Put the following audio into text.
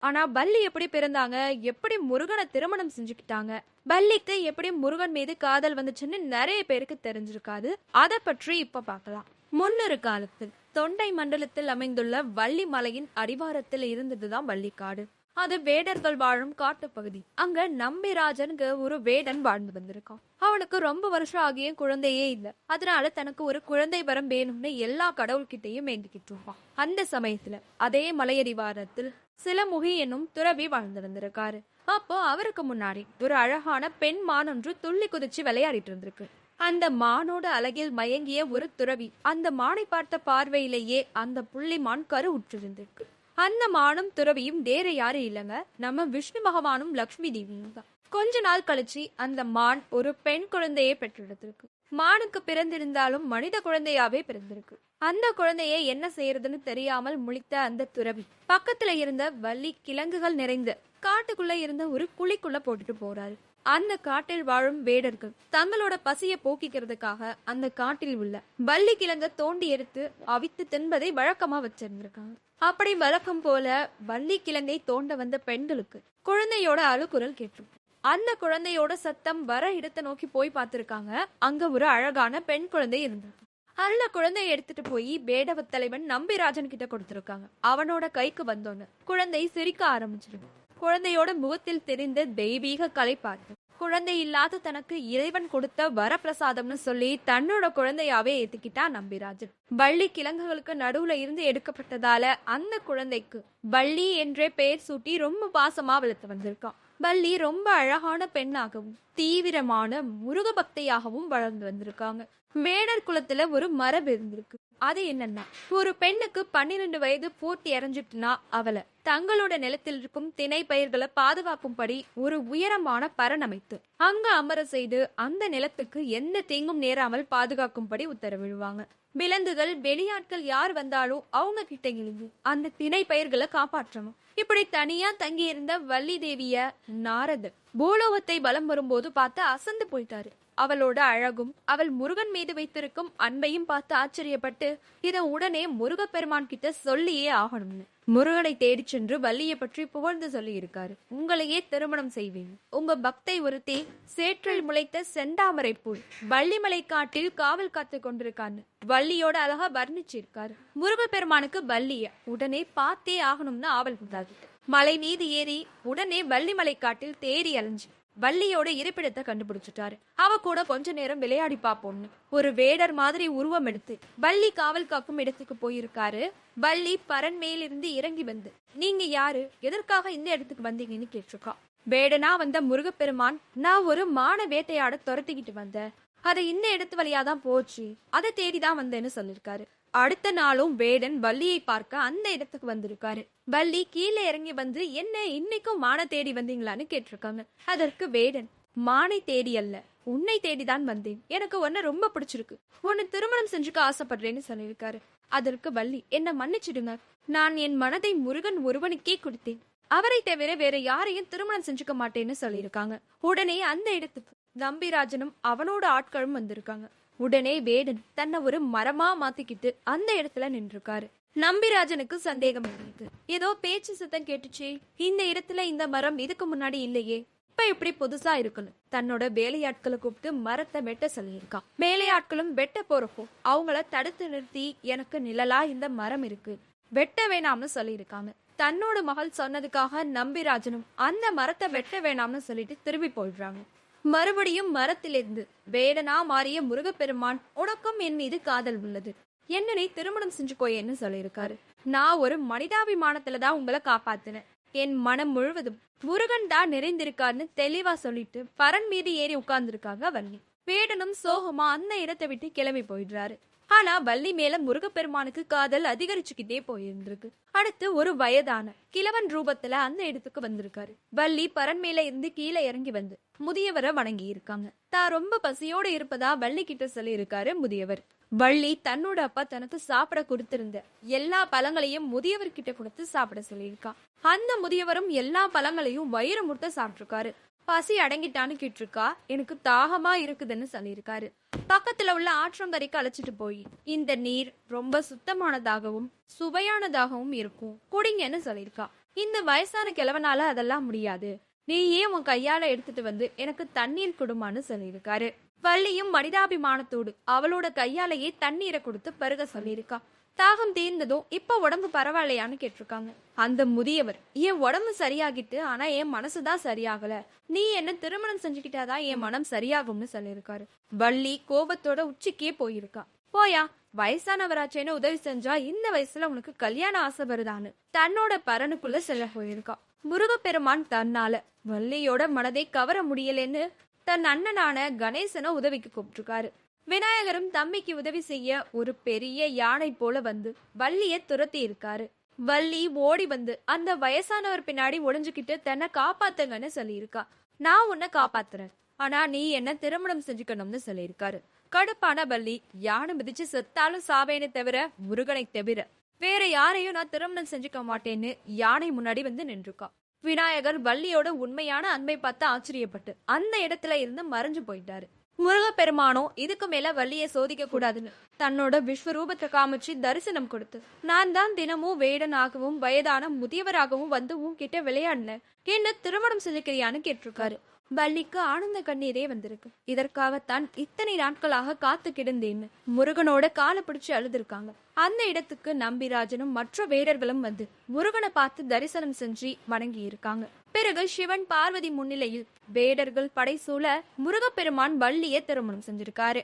ஆனா பல்லி எப்படி பிறந்தாங்க, எப்படி முருகனை திருமணம் செஞ்சுக்கிட்டாங்க, பல்லிக்கு எப்படி முருகன் மீது காதல் வந்துச்சுன்னு நிறைய பேருக்கு தெரிஞ்சிருக்காது. அதை பற்றி இப்ப பார்க்கலாம். முன்னொரு காலத்தில் தொண்டை மண்டலத்தில் அமைந்துள்ள வள்ளி மலையின் அடிவாரத்தில் இருந்ததுதான் வள்ளிக்காடு. அது வேடர்கள் வாழும் காட்டுப்பகுதி. அங்க நம்பிராஜனுக்கு ஒரு வேடன் வாழ்ந்து வந்திருக்கான். அவனுக்கு ரொம்ப வருஷம் ஆகிய குழந்தையே இல்ல. அதனால தனக்கு ஒரு குழந்தை வரம் வேணும்னு எல்லா கடவுள்கிட்டையும் வேண்டிக்கிட்டு இருப்பான். அந்த சமயத்துல அதே மலையடிவாரத்தில் சிலமுகி என்னும் துறவி வாழ்ந்து வந்திருக்காரு. அப்போ அவருக்கு முன்னாடி ஒரு அழகான பெண் மான் ஒன்று துள்ளி குதிச்சு விளையாடிட்டு இருந்திருக்கு. அந்த மானோட அழகில் மயங்கிய ஒரு துறவி அந்த மானை பார்த்த பார்வையிலேயே அந்த புள்ளிமான் கரு உற்றிருந்திருக்கு. அந்த மானும் துறவியும் வேற யாரும் இல்லைங்க, நம்ம விஷ்ணு பகவானும் லக்ஷ்மி தேவியும் தான். கொஞ்ச நாள் கழிச்சு அந்த மான் ஒரு பெண் குழந்தையை பெற்றெடுத்திருக்கு. மானுக்கு பிறந்திருந்தாலும் மனித குழந்தையாவே பிறந்திருக்கு. அந்த குழந்தைய என்ன செய்யறதுன்னு தெரியாமல் முழித்த அந்த துறவி பக்கத்துல இருந்த வள்ளி கிழங்குகள் நிறைந்த காட்டுக்குள்ள இருந்த ஒரு குழிக்குள்ள போட்டுட்டு போறாரு. அந்த காட்டில் வாழும் வேடர்கள் தங்களோட பசிய போக்கிக்கிறதுக்காக அந்த காட்டில் உள்ள வள்ளி கிழங்க தோண்டி எடுத்து அவித்து தின்பதை வழக்கமா வச்சிருந்திருக்காங்க. அப்படி வழக்கம் போல வள்ளி கிழங்கை தோண்ட வந்த பெண்களுக்கு குழந்தையோட அழுகுரல் கேட்டிருக்கும். அந்த குழந்தையோட சத்தம் வர இடத்தை நோக்கி போய் பார்த்திருக்காங்க. அங்க ஒரு அழகான பெண் குழந்தை இருந்தது. அந்த குழந்தைய எடுத்துட்டு போய் வேடவ தலைவன் நம்பிராஜன் கிட்ட கொடுத்திருக்காங்க. அவனோட கைக்கு வந்தோன்னு குழந்தை சிரிக்க ஆரம்பிச்சிருக்கு. குழந்தையோட முகத்தில் தெரிந்த தெய்வீக கலை பார்த்து குழந்தை இல்லாத தனக்கு இறைவன் கொடுத்த வரப்பிரசாதம்னு சொல்லி தன்னோட குழந்தையாவே ஏத்துக்கிட்டா நம்பிராஜன். வள்ளி கிழங்குகளுக்கு நடுவுல இருந்து எடுக்கப்பட்டதால அந்த குழந்தைக்கு வள்ளி என்றே பெயர் சூட்டி ரொம்ப பாசமா வளர்த்து வந்திருக்கான். வள்ளி ரொம்ப அழகான பெண்ணாகவும் தீவிரமான முருக பக்தியாகவும் வளர்ந்து வந்திருக்காங்க. வேடர் குலத்துல ஒரு மரபு இருந்திருக்கு. அது என்னன்னா, ஒரு பெண்ணுக்கு 12 வயது பூர்த்தி அடைஞ்சிட்டுனா அவளை தங்களோட நிலத்தில் இருக்கும் திணை பயிர்களை பாதுகாக்கும்படி ஒரு உயரமான பரண் அமைத்து அங்க அமர செய்து அந்த நிலத்துக்கு எந்த தீங்கும் நேராமல் பாதுகாக்கும்படி உத்தரவிடுவாங்க. விலங்குகள் வெளியாட்கள் யார் வந்தாலும் அவங்க கிட்ட இருந்து அந்த திணை பயிர்களை காப்பாற்றணும். இப்படி தனியா தங்கி இருந்த வள்ளி தேவிய நாரதர் பூலோகத்தை பலம் வரும்போது பார்த்து அசந்து போயிட்டாரு. அவளோட அழகும் அவள் முருகன் மீது வைத்திருக்கும் அன்பையும் பார்த்து ஆச்சரியப்பட்டு இதை உடனே முருகப்பெருமான் கிட்ட சொல்லியே ஆகணும்னு முருகனை தேடி சென்று வள்ளியை பற்றி புகழ்ந்து சொல்லி இருக்காரு. உங்களையே திருமணம் செய்வேன். உங்க பக்தை ஒருத்தி சேற்றில் முளைத்த செந்தாமரை பூ வள்ளிமலை காட்டில் காவல் காத்து கொண்டிருக்கான்னு வள்ளியோட அழகா வர்ணிச்சிருக்காரு. முருகப்பெருமானுக்கு வள்ளிய உடனே பார்த்தே ஆகணும்னு ஆவல் உண்டாகிட்டு மலை மீது ஏறி உடனே வள்ளிமலை காட்டில் தேறி அலைஞ்சு வள்ளியோட இருப்பிடத்தை கண்டுபிடிச்சிட்டாரு. அவ கூட கொஞ்ச நேரம் விளையாடி பாப்போம்னு ஒரு வேடர் மாதிரி உருவம் எடுத்து வள்ளி காவல் காக்கும் இடத்துக்கு போயிருக்காரு. வள்ளி பரன் மேலிருந்து இறங்கி வந்து நீங்க யாரு, எதற்காக இந்த இடத்துக்கு வந்தீங்கன்னு கேட்டிருக்கா. வேடனா வந்த முருகப்பெருமான் நான் ஒரு மான வேட்டையாட துரத்திக்கிட்டு வந்தேன், அதை இந்த இடத்து வழியாதான் போச்சு, அதை தேடிதான் வந்தேன்னு சொல்லிருக்காரு. அடுத்த நாளும் வேடன் வள்ளியை பார்க்க அந்த இடத்துக்கு வந்திருக்காரு. வள்ளி கீழே இறங்கி வந்து என்ன இன்னைக்கும் மான தேடி வந்தீங்களான்னு கேட்டிருக்காங்க. அதற்கு வேடன் மானை தேடி அல்ல உன்னை தேடிதான் வந்தேன், எனக்கு உன்னை ரொம்ப பிடிச்சிருக்கு, உன்னை திருமணம் செஞ்சுக்க ஆசைப்படுறேன்னு சொல்லியிருக்காரு. அதற்கு வள்ளி என்ன மன்னிச்சிடுங்க, நான் என் மனதை முருகன் ஒருவனுக்கே கொடுத்தேன், அவரை தவிர வேற யாரையும் திருமணம் செஞ்சுக்க மாட்டேன்னு சொல்லியிருக்காங்க. உடனே அந்த இடத்துக்கு நம்பிராஜனும் அவனோட ஆட்களும் வந்திருக்காங்க. உடனே வேடன் தன்னை ஒரு மரமா மாத்திக்கிட்டு அந்த இடத்துல நின்றுருக்காரு. நம்பிராஜனுக்கு சந்தேகம் இருக்கு. ஏதோ பேச்சு சத்தம் கேட்டுச்சு, இந்த இடத்துல இந்த மரம் இதுக்கு முன்னாடி இல்லையே, இப்ப இப்படி புதுசா இருக்குன்னு தன்னோட வேலையாட்களை கூப்பிட்டு மரத்தை வெட்ட சொல்லியிருக்கான். வேலையாட்களும் வெட்ட போறப்போ அவங்கள தடுத்து நிறுத்தி எனக்கு நிழலா இந்த மரம் இருக்கு, வெட்ட வேணாம்னு சொல்லியிருக்காங்க. தன்னோட மகள் சொன்னதுக்காக நம்பிராஜனும் அந்த மரத்தை வெட்ட வேணாம்னு சொல்லிட்டு திரும்பி போயிடுறாங்க. மறுபடியும் மரத்திலிருந்து வேடனா மாறிய முருகப்பெருமான் உனக்கும் என் மீது காதல் உள்ளது, என்னை திருமணம் செஞ்சுக்கோயேன்னு சொல்லியிருக்காரு. நான் ஒரு மனிதாபிமானத்துலதான் உங்களை காப்பாத்தினேன், என் மனம் முழுவதும் முருகன் தான் நிறைந்திருக்காருன்னு தெளிவா சொல்லிட்டு பரன் மீது ஏறி உட்கார்ந்துருக்காங்க வள்ளி. வேடனும் சோகமா அந்த இடத்தை விட்டு கிளம்பி போயிடுறாரு. ஆனா வள்ளி மேல முருகப்பெருமானுக்கு காதல் அதிகரிச்சுக்கிட்டே போயிருந்திருக்கு. அடுத்து ஒரு வயதான கிழவன் ரூபத்துல அந்த இடத்துக்கு வந்திருக்காரு. வள்ளி பரன் மேல இருந்து கீழே இறங்கி வந்து முதியவரை வணங்கி இருக்காங்க. தான் ரொம்ப பசியோட இருப்பதா வள்ளி கிட்ட சொல்லி இருக்காரு முதியவர். வள்ளி தன்னோட அப்பா தனக்கு சாப்பிட கொடுத்திருந்த எல்லா பழங்களையும் முதியவர்கிட்ட கொடுத்து சாப்பிட சொல்லியிருக்கா. அந்த முதியவரும் எல்லா பழங்களையும் வயிறு முட்ட சாப்பிட்டிருக்காரு. பசி அடங்கிட்டான்னு கேட்டிருக்கா. எனக்கு தாகமா இருக்குதுன்னு சொல்லியிருக்காரு. பக்கத்துல உள்ள ஆற்றங்கரைக்கு அழைச்சிட்டு போய் இந்த நீர் ரொம்ப சுத்தமானதாகவும் சுவையானதாகவும் இருக்கும், குடிங்கன்னு சொல்லியிருக்கா. இந்த வயசான கிழவனால அதெல்லாம் முடியாது. நீ ஏன் உன் கையால எடுத்துட்டு வந்து எனக்கு தண்ணீர் குடுமான்னு சொல்லியிருக்காரு. வள்ளியும் மனிதாபிமானத்தோடு அவளோட கையாலேயே தண்ணீரை கொடுத்து பருக சொல்லியிருக்கா. தாகம் தீர்ந்ததும் இப்ப உடம்பு பரவாயில்லையான்னு கேட்டிருக்காங்க. அந்த முதியவர், என் உடம்பு சரியாகிட்டு, ஆனா என் மனசுதான் சரியாகல. நீ என்ன திருமணம் செஞ்சுக்கிட்டாதான் என் மனம் சரியாகும்னு சொல்லியிருக்காரு. வள்ளி கோபத்தோட உச்சிக்கே போயிருக்கா. போயா, வயசானவராச்சேன்னு உதவி செஞ்சா இந்த வயசுல உனக்கு கல்யாண ஆசை வருதான்னு தன்னோட பரனுக்குள்ள செல்ல போயிருக்கா. முருகப்பெருமான் தன்னால வள்ளியோட மனதை கவர முடியலன்னு தன் அண்ணனான கணேசனை உதவிக்கு கூப்பிட்டுருக்காரு. விநாயகரும் தம்பிக்கு உதவி செய்ய ஒரு பெரிய யானை போல வந்து வள்ளிய துரத்தி இருக்காரு. வள்ளி ஓடி வந்து அந்த வயசானவர் பின்னாடி ஒளிஞ்சுக்கிட்டு தன்னை காப்பாத்துங்கன்னு சொல்லியிருக்கா. நான் உன்னை காப்பாத்துறேன், ஆனா நீ என்ன திருமணம் செஞ்சுக்கணும்னு சொல்லியிருக்காரு. கடுப்பான வள்ளி, யானை மிதிச்சு செத்தாலும் சாவேன்னு தவிர முருகனை தவிர வேற யாரையும் நான் திருமணம் செஞ்சுக்க மாட்டேன்னு யானை முன்னாடி வந்து நின்றுக்கா. விநாயகர் வள்ளியோட உண்மையான அன்பை பார்த்து ஆச்சரியப்பட்டு அந்த இடத்துல இருந்து மறைஞ்சு போயிட்டாரு. முருகப்பெருமானோ இதுக்கு மேல வள்ளியை சோதிக்க கூடாதுன்னு தன்னோட விஸ்வரூபத்தை காமிச்சு தரிசனம் கொடுத்து, நான் தான் தினமும் வேடனாகவும் வயதான முதியவராகவும் வந்து உன்கிட்ட விளையாடினேன், என்ன திருமணம் செஞ்சுக்கிறியான்னு கேட்டிருக்காரு. வள்ளிக்கு ஆனந்த கண்ணீரே வந்திருக்கு. இதற்காகத்தான் இத்தனை நாட்களாக காத்து கிடந்தேன்னு முருகனோட காலை பிடிச்சு அழுதுருக்காங்க. அந்த இடத்துக்கு நம்பிராஜனும் மற்ற வேடர்களும் வந்து முருகனை பார்த்து தரிசனம் செஞ்சு வணங்கி இருக்காங்க. பிறகு சிவன் பார்வதி முன்னிலையில் வேடர்கள் படைசூழ முருகப்பெருமான் வள்ளியை திருமணம் செஞ்சிருக்காரு.